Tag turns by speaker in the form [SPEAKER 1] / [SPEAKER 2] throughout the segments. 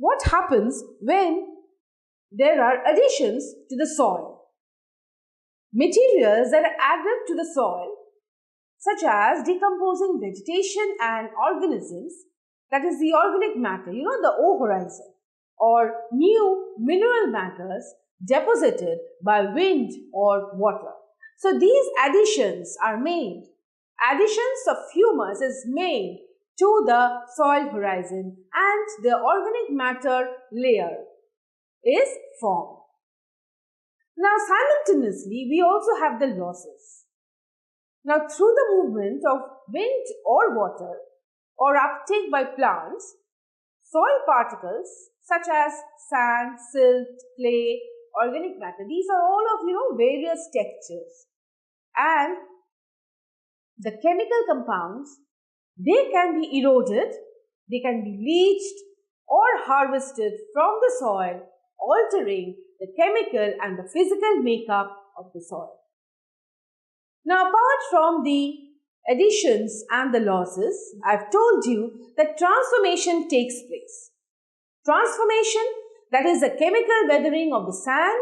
[SPEAKER 1] what happens when there are additions to the soil. Materials that are added to the soil, such as decomposing vegetation and organisms, that is the organic matter, the O horizon, or new mineral matters deposited by wind or water. So these additions are made. Additions of humus is made to the soil horizon and the organic matter layer is formed. Now simultaneously we also have the losses. Now through the movement of wind or water or uptake by plants, soil particles such as sand, silt, clay, organic matter, these are all of various textures, and the chemical compounds, they can be eroded, they can be leached or harvested from the soil, altering the chemical and the physical makeup of the soil. Now apart from the additions and the losses, I've told you that transformation takes place. Transformation, that is the chemical weathering of the sand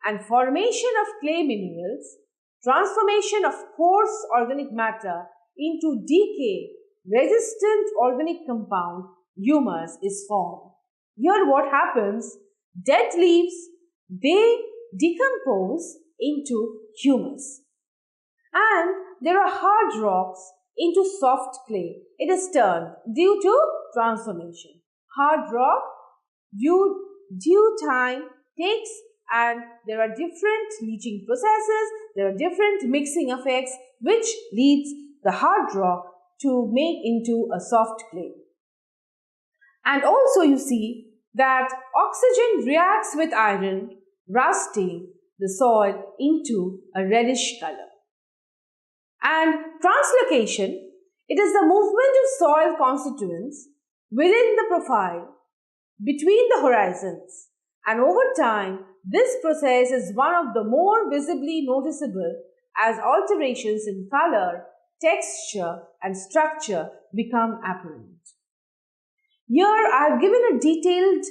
[SPEAKER 1] and formation of clay minerals, transformation of coarse organic matter into decay-resistant organic compound, humus, is formed. Here what happens? Dead leaves, they decompose into humus. And there are hard rocks into soft clay. It is turned due to transformation. Hard rock, due time takes, and there are different leaching processes, there are different mixing effects which leads the hard rock to make into a soft clay. And also you see that oxygen reacts with iron, rusting the soil into a reddish color. And translocation, it is the movement of soil constituents within the profile between the horizons, and over time this process is one of the more visibly noticeable as alterations in color, texture and structure become apparent. Here I have given a detailed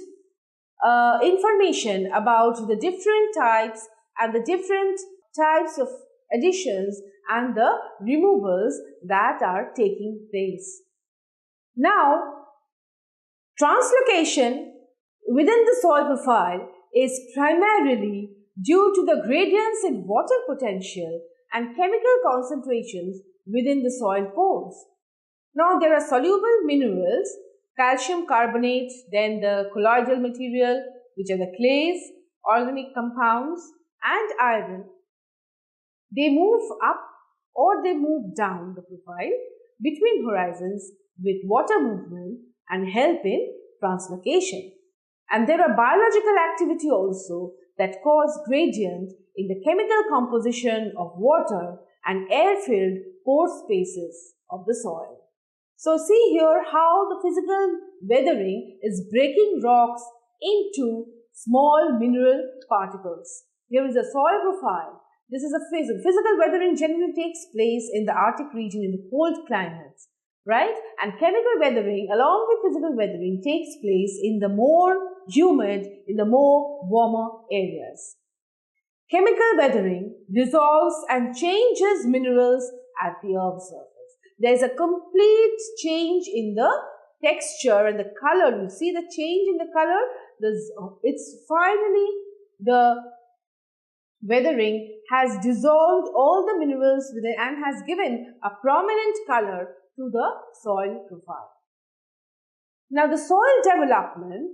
[SPEAKER 1] information about the different types and the different types of additions and the removals that are taking place. Now, translocation within the soil profile is primarily due to the gradients in water potential and chemical concentrations within the soil pores. Now, there are soluble minerals, calcium carbonate, then the colloidal material, which are the clays, organic compounds, and iron. They move up or they move down the profile between horizons with water movement and help in translocation. And there are biological activity also that cause gradient in the chemical composition of water and air-filled pore spaces of the soil. So see here how the physical weathering is breaking rocks into small mineral particles. Here is a soil profile. This is a physical weathering generally takes place in the Arctic region in the cold climates, right? And chemical weathering along with physical weathering takes place in the more humid, in the more warmer areas. Chemical weathering dissolves and changes minerals at the earth's surface. There is a complete change in the texture and the color. You see the change in the color? It's finally the weathering has dissolved all the minerals within and has given a prominent color to the soil profile. Now the soil development,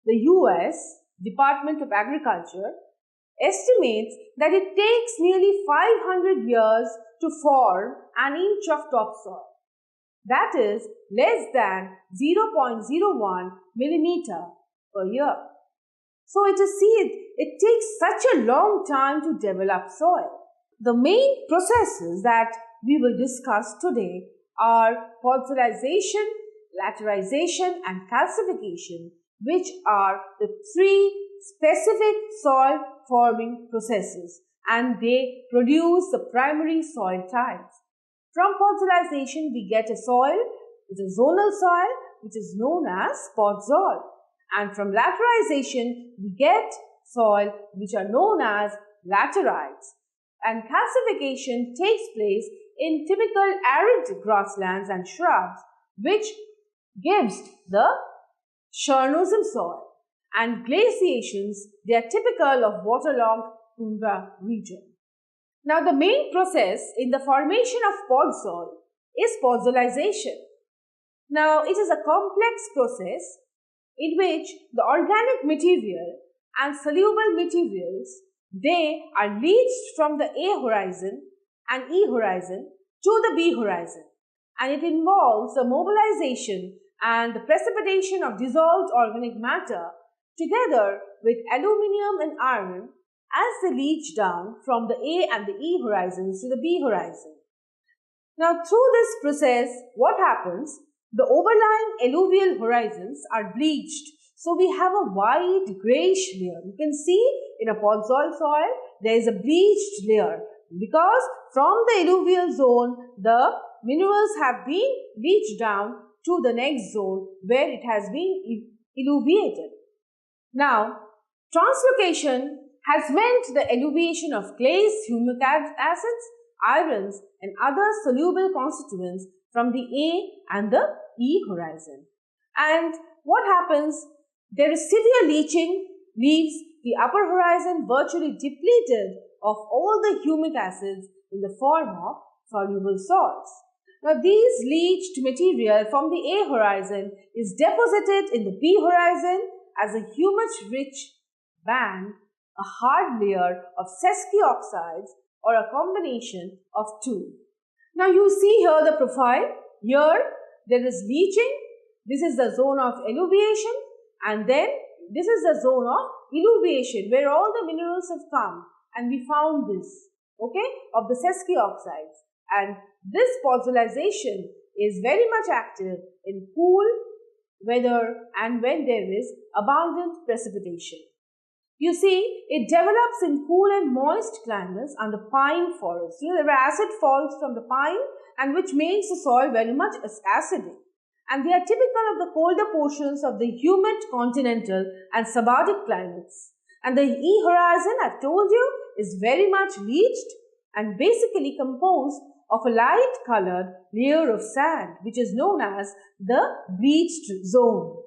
[SPEAKER 1] the US Department of Agriculture estimates that it takes nearly 500 years to form an inch of topsoil. That is less than 0.01 millimeter per year. So it takes such a long time to develop soil. The main processes that we will discuss today are fossilization, laterization and calcification, which are the three specific soil forming processes, and they produce the primary soil types. From fossilization we get a soil, it's a zonal soil which is known as spot soil. And from lateralization, we get soil which are known as laterites. And calcification takes place in typical arid grasslands and shrubs, which gives the Chernosem soil. And glaciations, they are typical of waterlogged tundra region. Now, the main process in the formation of pod soil is fossilization. Now, it is a complex process in which the organic material and soluble materials, they are leached from the A horizon and E horizon to the B horizon, and it involves the mobilization and the precipitation of dissolved organic matter together with aluminium and iron as they leach down from the A and the E horizons to the B horizon. Now, through this process, what happens? The overlying alluvial horizons are bleached. So, we have a white grayish layer. You can see in a podzol soil, there is a bleached layer because from the alluvial zone, the minerals have been leached down to the next zone where it has been alluviated. Now, translocation has meant the alluviation of clays, humic acids, irons and other soluble constituents from the A and the E horizon. And what happens? There is severe leaching, leaves the upper horizon virtually depleted of all the humic acids in the form of soluble salts. Now, these leached material from the A horizon is deposited in the B horizon as a humus-rich band, a hard layer of sesqui oxides or a combination of two. Now, you see here the profile. Here, there is leaching. This is the zone of alluviation, and then this is the zone of alluviation where all the minerals have come, and we found this, okay, of the sesqui oxides. And this fossilization is very much active in cool weather and when there is abundant precipitation. You see, it develops in cool and moist climates under pine forests. Where acid falls from the pine and which makes the soil very much acidic. And they are typical of the colder portions of the humid continental and subarctic climates. And the E horizon, I've told you, is very much leached and basically composed of a light colored layer of sand, which is known as the bleached zone.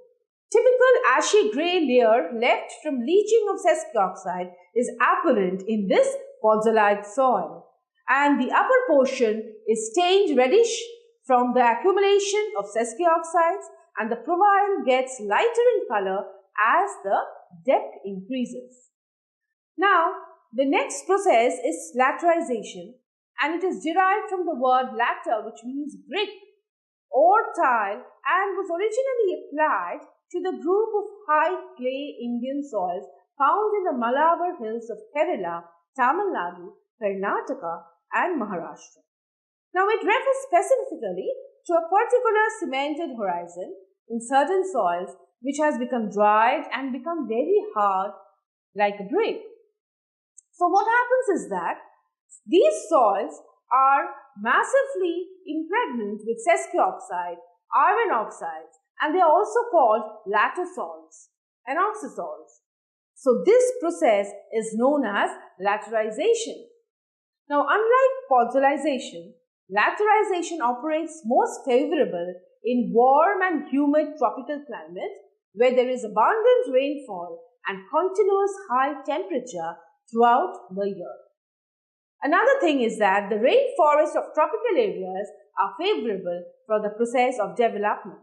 [SPEAKER 1] Typical ashy grey layer left from leaching of sesqui oxide is apparent in this fossilized soil, and the upper portion is stained reddish from the accumulation of sesqui oxides, and the profile gets lighter in color as the depth increases. Now, the next process is laterization, and it is derived from the word later, which means brick or tile, and was originally applied to the group of high clay Indian soils found in the Malabar hills of Kerala, Tamil Nadu, Karnataka and Maharashtra. Now, it refers specifically to a particular cemented horizon in certain soils which has become dried and become very hard like a brick. So, what happens is that these soils are massively impregnant with sesqui oxide, iron oxides, and they are also called latter salts and oxysols. So, this process is known as laterization. Now, unlike fossilization, laterization operates most favorable in warm and humid tropical climates where there is abundant rainfall and continuous high temperature throughout the year. Another thing is that the rainforests of tropical areas are favorable for the process of development,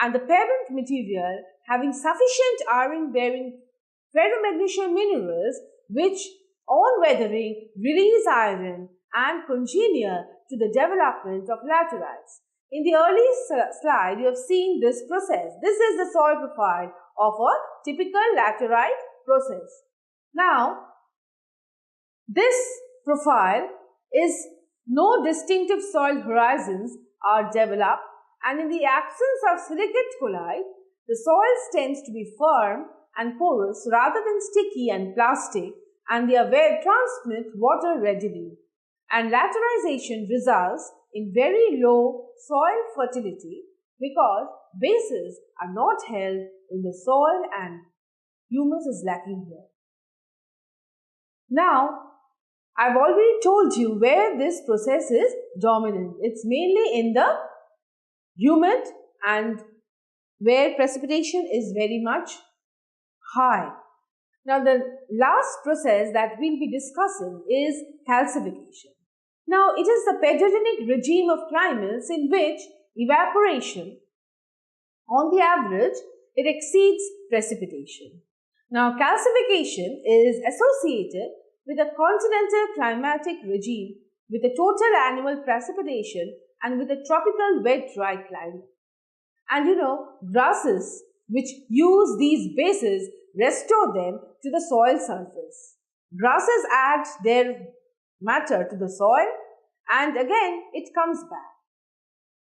[SPEAKER 1] and the parent material having sufficient iron-bearing ferromagnesium minerals which on weathering release iron and congenial to the development of laterites. In the early slide, you have seen this process. This is the soil profile of a typical laterite process. Now, this profile is no distinctive soil horizons are developed, and in the absence of silicate colloid, the soil tends to be firm and porous rather than sticky and plastic, and they are where transmit water readily. And laterization results in very low soil fertility because bases are not held in the soil and humus is lacking here. Now, I've already told you where this process is dominant. It's mainly in the humid and where precipitation is very much high. Now, the last process that we'll be discussing is calcification. Now, it is the pedogenic regime of climates in which evaporation, on the average, it exceeds precipitation. Now, calcification is associated with a continental climatic regime with a total annual precipitation and with a tropical wet-dry climate. And grasses which use these bases restore them to the soil surface. Grasses add their matter to the soil and again it comes back.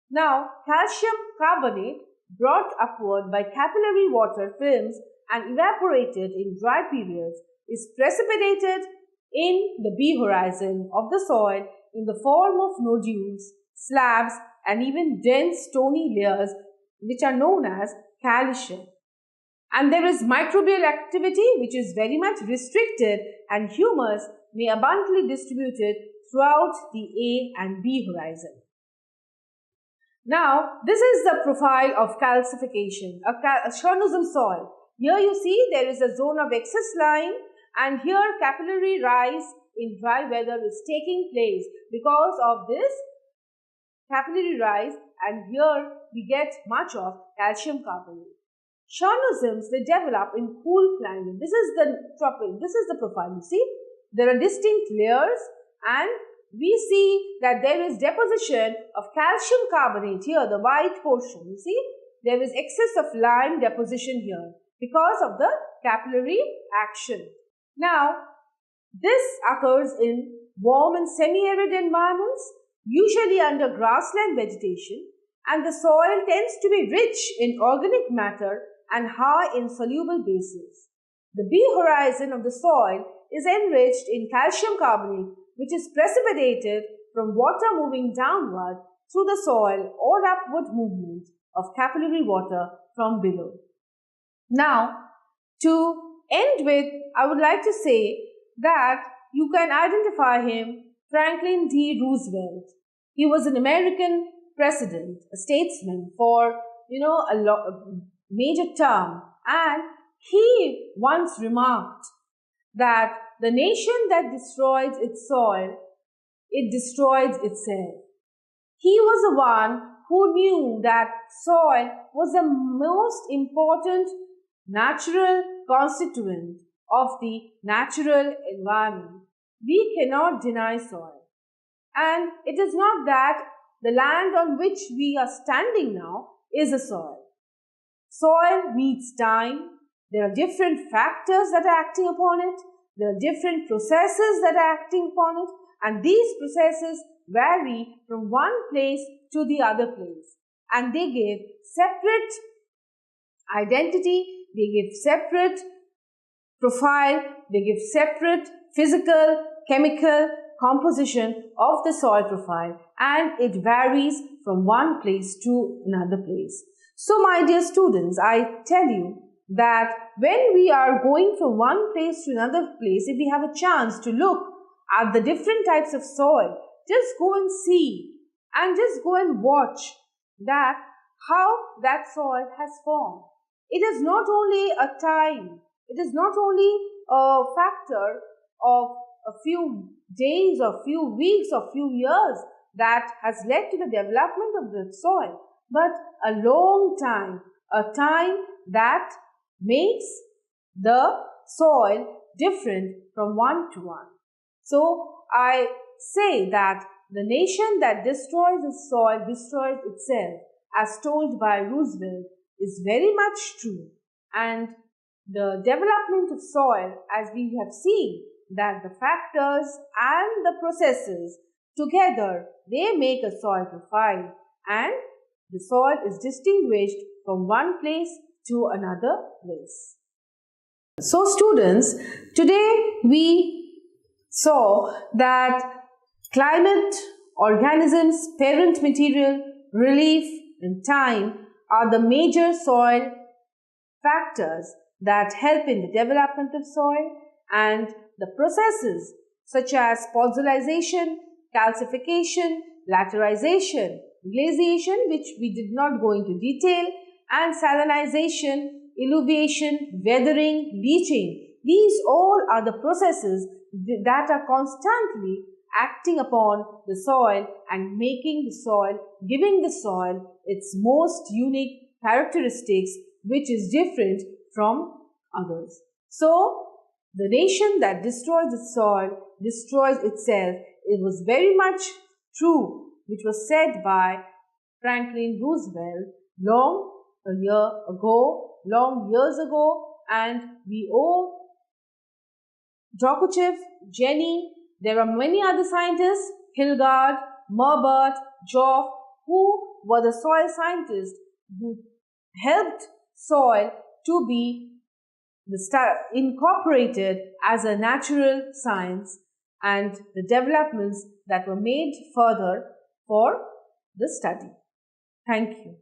[SPEAKER 1] Now, calcium carbonate brought upward by capillary water films and evaporated in dry periods is precipitated in the B horizon of the soil in the form of nodules, slabs and even dense stony layers which are known as calicin. And there is microbial activity which is very much restricted and humus may abundantly distributed throughout the A and B horizon. Now, this is the profile of calcification, a chernosem soil. Here you see there is a zone of excess lime and here capillary rise in dry weather is taking place because of this capillary rise, and here we get much of calcium carbonate. Chernozems, they develop in cool climate. This is the profile. You see, there are distinct layers and we see that there is deposition of calcium carbonate here, the white portion. You see, there is excess of lime deposition here because of the capillary action. Now, this occurs in warm and semi-arid environments, usually under grassland vegetation, and the soil tends to be rich in organic matter and high in soluble bases. The B horizon of the soil is enriched in calcium carbonate, which is precipitated from water moving downward through the soil or upward movement of capillary water from below. Now, to end with, I would like to say that you can identify him, Franklin D. Roosevelt. He was an American president, a statesman for, a major term, and he once remarked that the nation that destroys its soil, it destroys itself. He was the one who knew that soil was the most important natural constituent of the natural environment. We cannot deny soil. And it is not that the land on which we are standing now is a soil. Soil needs time. There are different factors that are acting upon it. There are different processes that are acting upon it. And these processes vary from one place to the other place. And they give separate identity, they give separate profile, they give separate physical, chemical composition of the soil profile, and it varies from one place to another place. So my dear students, I tell you that when we are going from one place to another place, if we have a chance to look at the different types of soil, just go and see and just go and watch that how that soil has formed. It is not only a time, it is not only a factor of a few days or few weeks or few years that has led to the development of the soil, but a long time, a time that makes the soil different from one to one. So I say that the nation that destroys its soil destroys itself, as told by Roosevelt, is very much true. And the development of soil, as we have seen, that the factors and the processes together, they make a soil profile, and the soil is distinguished from one place to another place. So students, today we saw that climate, organisms, parent material, relief, and time are the major soil factors that help in the development of soil, and the processes such as fossilization, calcification, laterization, glaciation, which we did not go into detail, and salinization, alluviation, weathering, leaching. These all are the processes that are constantly acting upon the soil and making the soil, giving the soil its most unique characteristics, which is different from others. So, the nation that destroys its soil destroys itself. It was very much true, which was said by Franklin Roosevelt long years ago, and we owe Dokuchev, Jenny, there are many other scientists, Hilgard, Merbert, Joff, who were the soil scientists who helped soil to be incorporated as a natural science, and the developments that were made further for the study. Thank you.